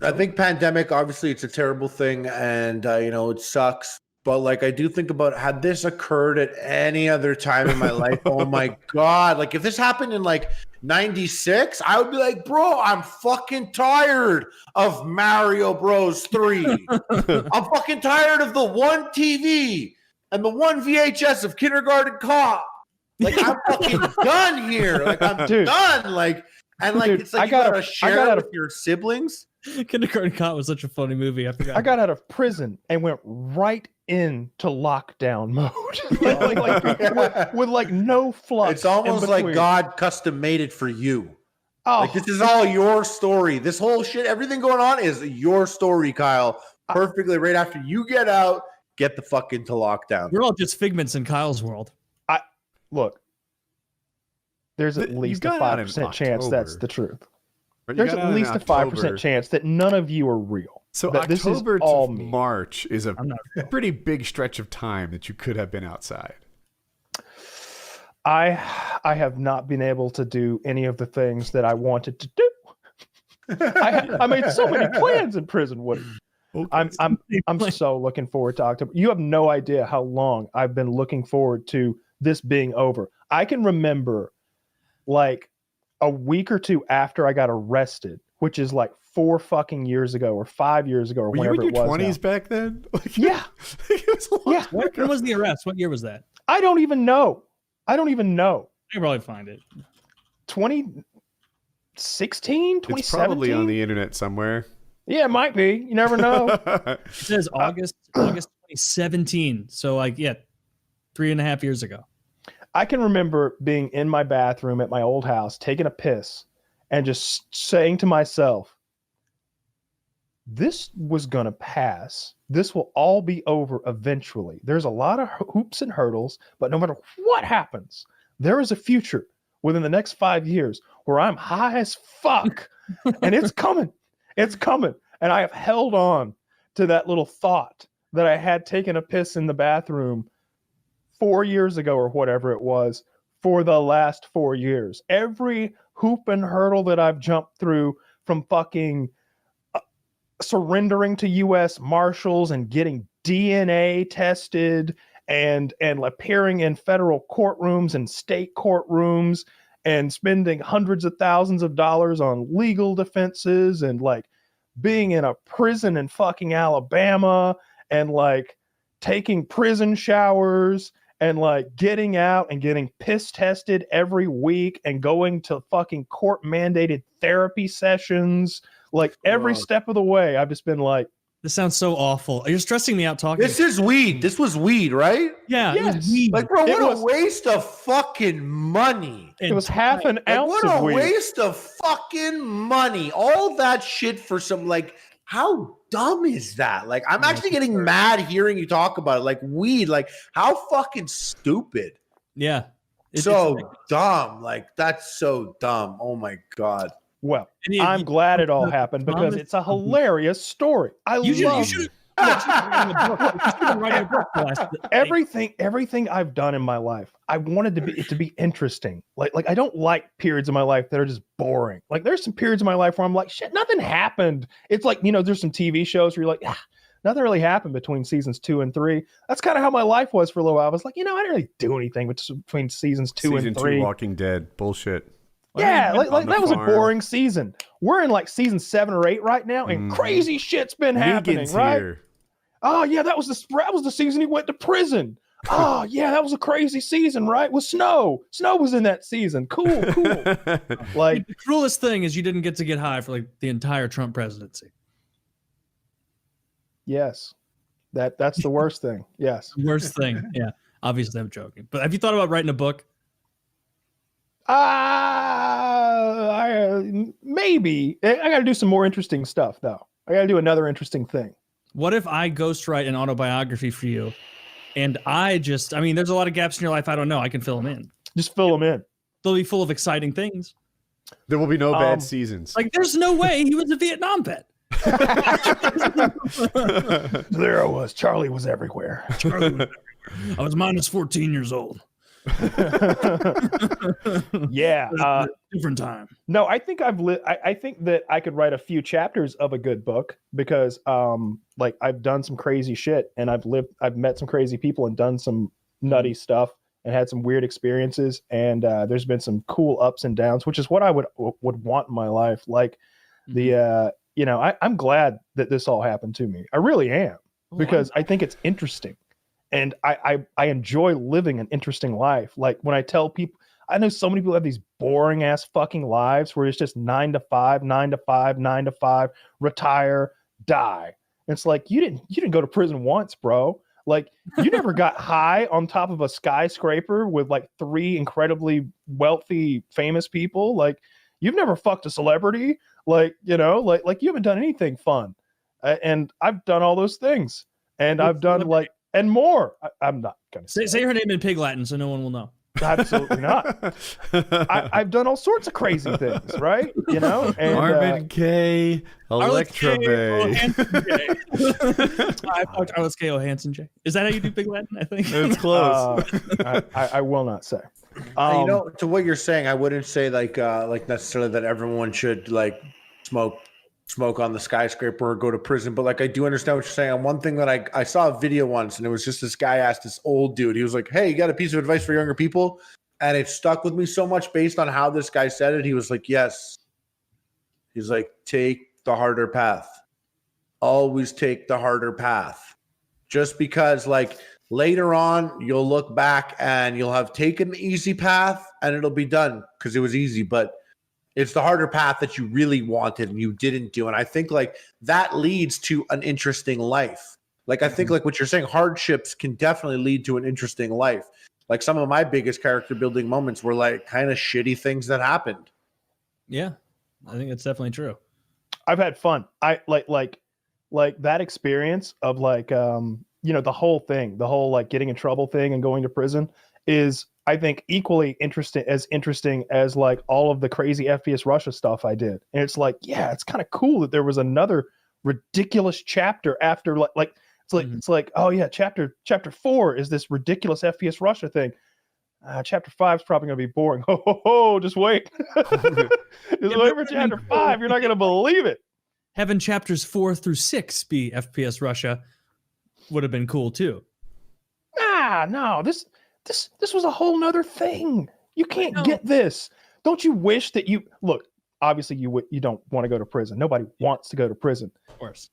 I think pandemic, obviously, it's a terrible thing, and it sucks. But like, I do think about had this occurred at any other time in my life, oh my god! Like, if this happened in like '96, I would be like, bro, I'm fucking tired of Mario Bros. 3. I'm fucking tired of the one TV and the one VHS of Kindergarten Cop. Like, I'm fucking done here. Like, I'm done. Like, and like, it's like you gotta share it with your siblings. Kindergarten Cop was such a funny movie. I forgot. I got out of prison and went right into lockdown mode with like no flux. It's almost like God custom made it for you. Oh, like, this is all your story. This whole shit, everything going on is your story, Kyle. Perfectly right after you get out, get the fuck into lockdown. We're all just figments in Kyle's world. Look, there's at least a 5% chance that's the truth. There's at least a 5% chance that none of you are real. So October to March is a pretty big stretch of time that you could have been outside. I have not been able to do any of the things that I wanted to do. I made so many plans in prison, Woody. Okay. I'm so looking forward to October. You have no idea how long I've been looking forward to this being over. I can remember like a week or two after I got arrested, which is like 4 fucking years ago or 5 years ago or whenever it was. Were you in your 20s back then? Like, yeah. When was the arrest? What year was that? I don't even know. I can probably find it. 2016, 2017? It's probably on the internet somewhere. Yeah, it might be. You never know. It says August 2017. So 3.5 years ago. I can remember being in my bathroom at my old house, taking a piss, and just saying to myself, this was going to pass. This will all be over eventually. There's a lot of hoops and hurdles, but no matter what happens, there is a future within the next 5 years where I'm high as fuck, and it's coming. It's coming. And I have held on to that little thought that I had taken a piss in the bathroom 4 years ago or whatever it was for the last 4 years. Every hoop and hurdle that I've jumped through, from fucking surrendering to U.S. Marshals and getting DNA tested and appearing in federal courtrooms and state courtrooms and spending hundreds of thousands of dollars on legal defenses and like being in a prison in fucking Alabama and like taking prison showers and like getting out and getting piss tested every week and going to fucking court mandated therapy sessions. Like every step of the way, I've just been like, this sounds so awful. You're stressing me out talking. This is weed. This was weed, right? Yeah. Yes. It was weed. Like, bro, what a waste of fucking money. It was half an ounce of weed. What a weed. waste of fucking money. All that shit for some, like, how dumb is that? Like, I'm actually getting mad hearing you talk about it. Like, weed, like, how fucking stupid. Yeah. It's dumb. Like, that's so dumb. Oh my God. Well, I'm glad it all happened because it's a hilarious story. Everything I've done in my life, I wanted it to be interesting. Like I don't like periods of my life that are just boring. Like there's some periods of my life where I'm like, shit, nothing happened. It's like, there's some TV shows where you're like, nothing really happened between seasons 2 and 3. That's kind of how my life was for a little while. I was like, I didn't really do anything between seasons 2 and 3. Season 2 Walking Dead. Bullshit. Yeah, like that was a boring season. We're in like season 7 or 8 right now, and crazy shit's been happening, right? Here. Oh yeah, that was the season he went to prison. Oh yeah, that was a crazy season, right? With Snow. Snow was in that season. Cool. Like the cruelest thing is you didn't get to get high for like the entire Trump presidency. Yes, that's the worst thing. Yes, worst thing. Yeah, obviously I'm joking. But have you thought about writing a book? Maybe. I got to do some more interesting stuff, though. I got to do another interesting thing. What if I ghostwrite an autobiography for you, and there's a lot of gaps in your life I don't know. I can fill them in. Just fill them in. They'll be full of exciting things. There will be no bad seasons. Like, there's no way he was a Vietnam vet. There I was. Charlie was everywhere. I was minus 14 years old. Yeah, different time. no, I think I think that I could write a few chapters of a good book because like I've done some crazy shit and I've met some crazy people and done some nutty stuff and had some weird experiences, and there's been some cool ups and downs, which is what I would want in my life. Like the you know, I'm glad that this all happened to me. I really am, because I think it's interesting, and I enjoy living an interesting life. Like when I tell people, I know so many people have these boring ass fucking lives where it's just 9 to 5, 9 to 5, 9 to 5, retire, die. It's like you didn't go to prison once, bro. Like you never got high on top of a skyscraper with like 3 incredibly wealthy famous people. Like you've never fucked a celebrity. Like, you know, like you haven't done anything fun. And I've done all those things. And I've done like and more. I'm not gonna say her name in Pig Latin so no one will know. Absolutely not. I've done all sorts of crazy things, right? You know, and Marvin Gaye, Electra Bay. I fucked Arliss K. Hansen J. Is that how you do Pig Latin? I think It's close. I will not say. You know, to what you're saying, I wouldn't say like necessarily that everyone should like smoke on the skyscraper or go to prison, but like I do understand what you're saying. And one thing that I saw a video once, and it was just this guy asked this old dude, he was like, "Hey, you got a piece of advice for younger people?" And it stuck with me so much based on how this guy said it. He was like, "Yes." He's like, "Take the harder path. Always take the harder path." Just because like later on you'll look back and you'll have taken the easy path and it'll be done because it was easy, but it's the harder path that you really wanted and you didn't do. And I think like that leads to an interesting life. Like I think like what you're saying, hardships can definitely lead to an interesting life. Like some of my biggest character building moments were like kind of shitty things that happened. Yeah, I think it's definitely true. I've had fun. I like that experience of like you know, the whole thing, the whole like getting in trouble thing and going to prison is, I think, equally interesting as like all of the crazy FPS Russia stuff I did. And it's like, yeah, it's kind of cool that there was another ridiculous chapter after like it's like, oh yeah, chapter 4 is this ridiculous FPS Russia thing. Chapter 5 is probably going to be boring. Ho, just wait. Just wait for chapter 5. You're not going to believe it. Having chapters 4 through 6 be FPS Russia would have been cool too. Nah, no, this was a whole nother thing. You can't get this. Don't you wish that you look? Obviously, you don't want to go to prison. Nobody wants to go to prison. Of course.